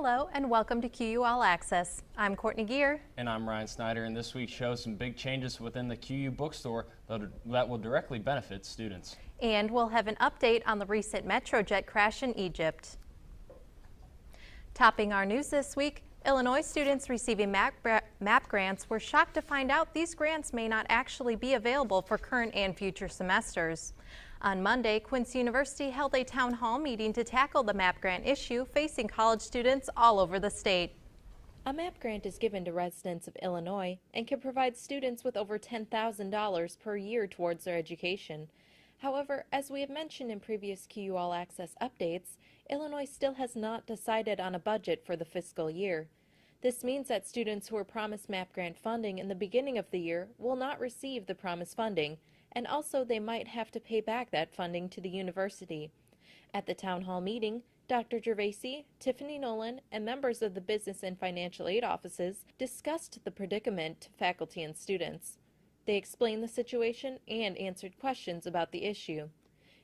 Hello and welcome to QU All Access. I'm Courtney Gear. And I'm Ryan Snyder, and this week's show some big changes within the QU bookstore that will directly benefit students. And we'll have an update on the recent Metrojet crash in Egypt. Topping our news this week, Illinois students receiving MAP grants were shocked to find out these grants may not actually be available for current and future semesters. On Monday, Quincy University held a town hall meeting to tackle the MAP grant issue facing college students all over the state. A MAP grant is given to residents of Illinois and can provide students with over $10,000 per year towards their education. However, as we have mentioned in previous QU All Access updates, Illinois still has not decided on a budget for the fiscal year. This means that students who were promised MAP grant funding in the beginning of the year will not receive the promised funding, and also they might have to pay back that funding to the university. At the town hall meeting, Dr. Gervasi, Tiffany Nolan, and members of the business and financial aid offices discussed the predicament to faculty and students. They explained the situation and answered questions about the issue.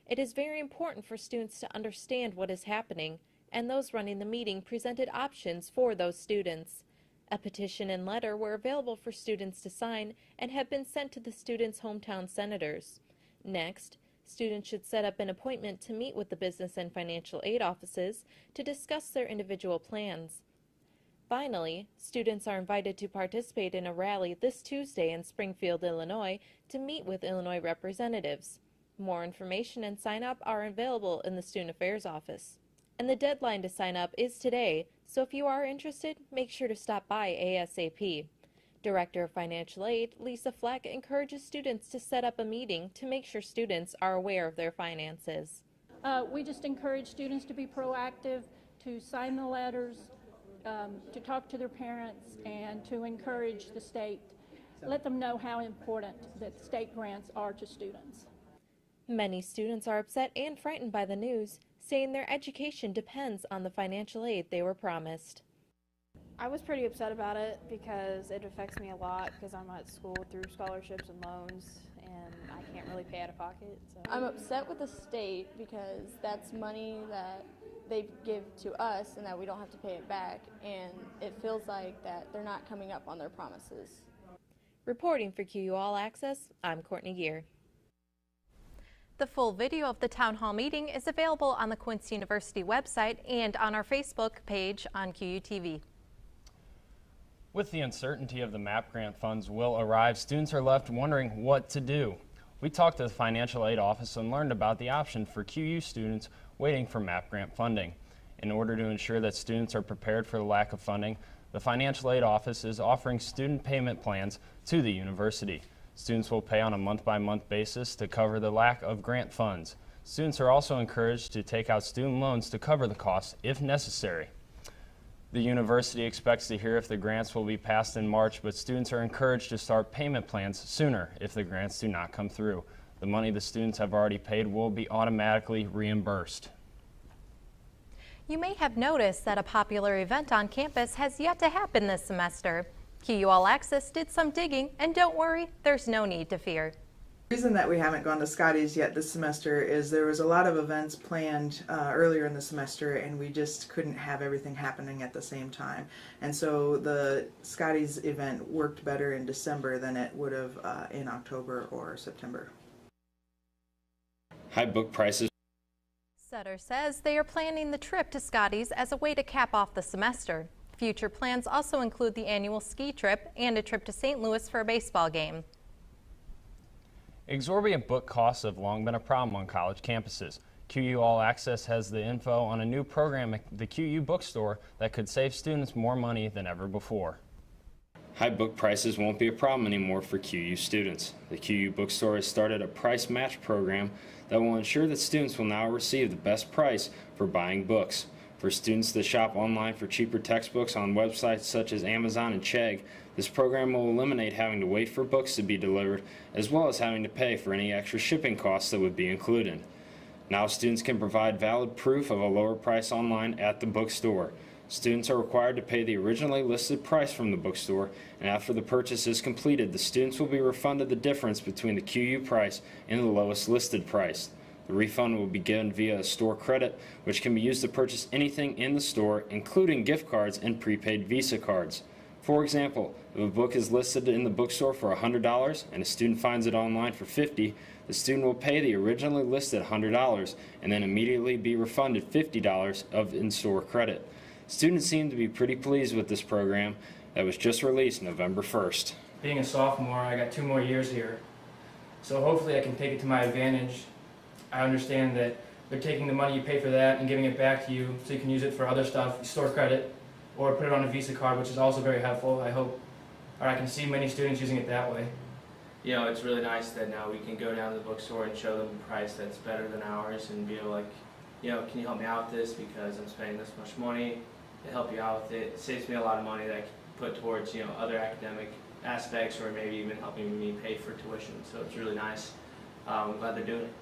It is very important for students to understand what is happening, and those running the meeting presented options for those students. A petition and letter were available for students to sign and have been sent to the students' hometown senators. Next, students should set up an appointment to meet with the business and financial aid offices to discuss their individual plans. Finally, students are invited to participate in a rally this Tuesday in Springfield, Illinois, to meet with Illinois representatives. More information and sign up are available in the Student Affairs office. And the deadline to sign up is today, so if you are interested, make sure to stop by ASAP. Director of Financial Aid, Lisa Fleck, encourages students to set up a meeting to make sure students are aware of their finances. We just encourage students to be proactive, to sign the letters, to talk to their parents, and to encourage the state. Let them know how important that state grants are to students. Many students are upset and frightened by the news, saying their education depends on the financial aid they were promised. I was pretty upset about it because it affects me a lot because I'm at school through scholarships and loans and I can't really pay out of pocket. So. I'm upset with the state because that's money that they give to us and that we don't have to pay it back, and it feels like that they're not coming up on their promises. Reporting for QU All Access, I'm Courtney Gear. The full video of the town hall meeting is available on the Quincy University website and on our Facebook page on QU TV. With the uncertainty of the MAP grant funds will arrive, students are left wondering what to do. We talked to the financial aid office and learned about the option for QU students waiting for MAP grant funding. In order to ensure that students are prepared for the lack of funding, the financial aid office is offering student payment plans to the university. Students will pay on a month-by-month basis to cover the lack of grant funds. Students are also encouraged to take out student loans to cover the costs if necessary. The university expects to hear if the grants will be passed in March, but students are encouraged to start payment plans sooner if the grants do not come through. The money the students have already paid will be automatically reimbursed. You may have noticed that a popular event on campus has yet to happen this semester. QU All Access did some digging, and don't worry, there's no need to fear. The reason that we haven't gone to Scotty's yet this semester is there was a lot of events planned earlier in the semester, and we just couldn't have everything happening at the same time. And so the Scotty's event worked better in December than it would have in October or September. High book prices. Sutter says they are planning the trip to Scotty's as a way to cap off the semester. Future plans also include the annual ski trip and a trip to St. Louis for a baseball game. Exorbitant book costs have long been a problem on college campuses. QU All Access has the info on a new program at the QU bookstore that could save students more money than ever before. High book prices won't be a problem anymore for QU students. The QU bookstore has started a price match program that will ensure that students will now receive the best price for buying books. For students that shop online for cheaper textbooks on websites such as Amazon and Chegg, this program will eliminate having to wait for books to be delivered, as well as having to pay for any extra shipping costs that would be included. Now students can provide valid proof of a lower price online at the bookstore. Students are required to pay the originally listed price from the bookstore, and after the purchase is completed, the students will be refunded the difference between the QU price and the lowest listed price. The The refund will be given via a store credit, which can be used to purchase anything in the store, including gift cards and prepaid Visa cards. For example, if a book is listed in the bookstore for $100 and a student finds it online for $50, the student will pay the originally listed $100 and then immediately be refunded $50 of in-store credit. Students seem to be pretty pleased with this program that was just released November 1st. Being a sophomore, I got 2 more years here, so hopefully I can take it to my advantage. I understand that they're taking the money you pay for that and giving it back to you so you can use it for other stuff, store credit, or put it on a Visa card, which is also very helpful. I hope, or I can see many students using it that way. You know, it's really nice that now we can go down to the bookstore and show them a price that's better than ours and be like, you know, can you help me out with this because I'm spending this much money to help you out with it. It saves me a lot of money that I can put towards, you know, other academic aspects or maybe even helping me pay for tuition. So it's really nice. I'm glad they're doing it.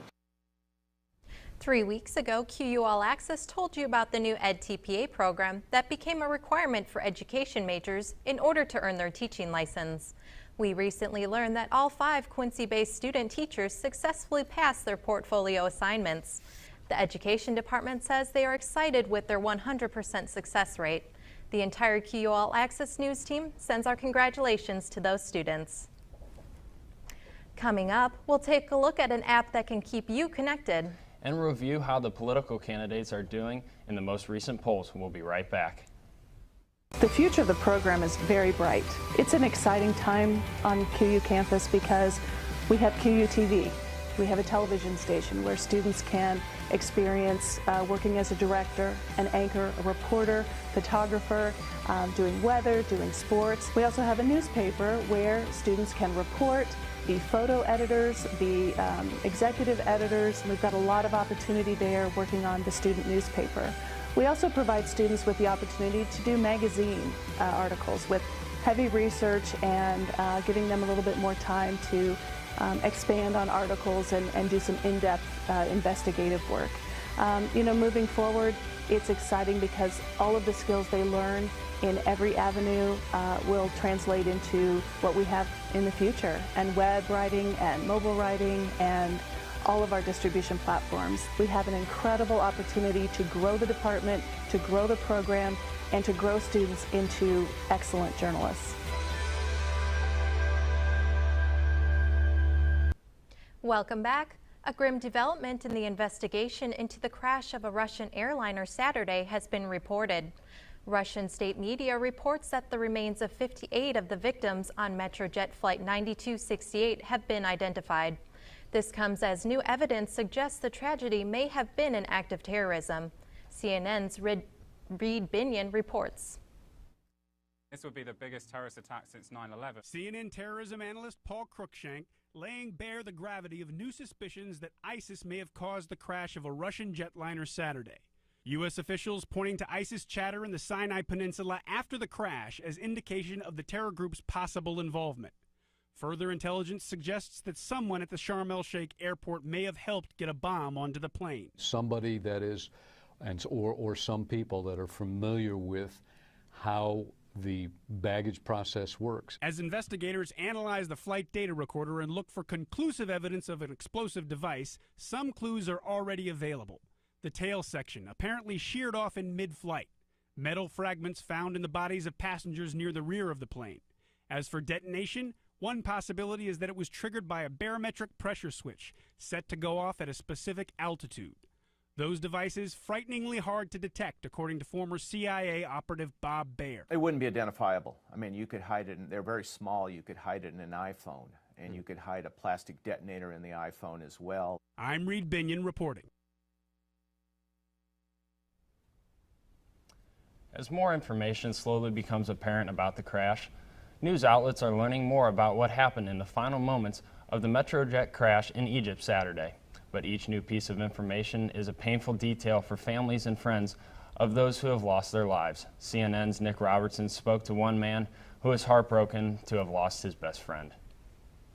3 weeks ago, QU All Access told you about the new EdTPA program that became a requirement for education majors in order to earn their teaching license. We recently learned that all 5 Quincy-based student teachers successfully passed their portfolio assignments. The Education Department says they are excited with their 100% success rate. The entire QU All Access News team sends our congratulations to those students. Coming up, we'll take a look at an app that can keep you connected And review how the political candidates are doing in the most recent polls. We'll be right back. The future of the program is very bright. It's an exciting time on QU campus because we have QU TV. We have a television station where students can experience working as a director, an anchor, a reporter, photographer, doing weather, doing sports. We also have a newspaper where students can report, be photo editors, be executive editors. We've got a lot of opportunity there working on the student newspaper. We also provide students with the opportunity to do magazine articles with heavy research and giving them a little bit more time to expand on articles and do some in-depth investigative work. You know, moving forward, it's exciting because all of the skills they learn in every avenue will translate into what we have in the future, and web writing and mobile writing and all of our distribution platforms. We have an incredible opportunity to grow the department, to grow the program, and to grow students into excellent journalists. Welcome back. A grim development in the investigation into the crash of a Russian airliner Saturday has been reported. Russian state media reports that the remains of 58 of the victims on Metrojet Flight 9268 have been identified. This comes as new evidence suggests the tragedy may have been an act of terrorism. CNN's Reed Binion reports. This would be the biggest terrorist attack since 9/11. CNN terrorism analyst Paul Cruikshank laying bare the gravity of new suspicions that ISIS may have caused the crash of a Russian jetliner Saturday. U.S. officials pointing to ISIS chatter in the Sinai Peninsula after the crash as indication of the terror group's possible involvement. Further intelligence suggests that someone at the Sharm el-Sheikh airport may have helped get a bomb onto the plane. Somebody that is, or some people that are familiar with how the baggage process works. As investigators analyze the flight data recorder and look for conclusive evidence of an explosive device, some clues are already available. The tail section apparently sheared off in mid-flight. Metal fragments found in the bodies of passengers near the rear of the plane. As for detonation, one possibility is that it was triggered by a barometric pressure switch set to go off at a specific altitude. Those devices frighteningly hard to detect, according to former CIA operative Bob Baer. It wouldn't be identifiable. I mean, you could hide it, they're very small, you could hide it in an iPhone, and you could hide a plastic detonator in the iPhone as well. I'm Reed Binion reporting. As more information slowly becomes apparent about the crash, news outlets are learning more about what happened in the final moments of the Metrojet crash in Egypt Saturday. But each new piece of information is a painful detail for families and friends of those who have lost their lives. CNN's Nick Robertson spoke to one man who is heartbroken to have lost his best friend.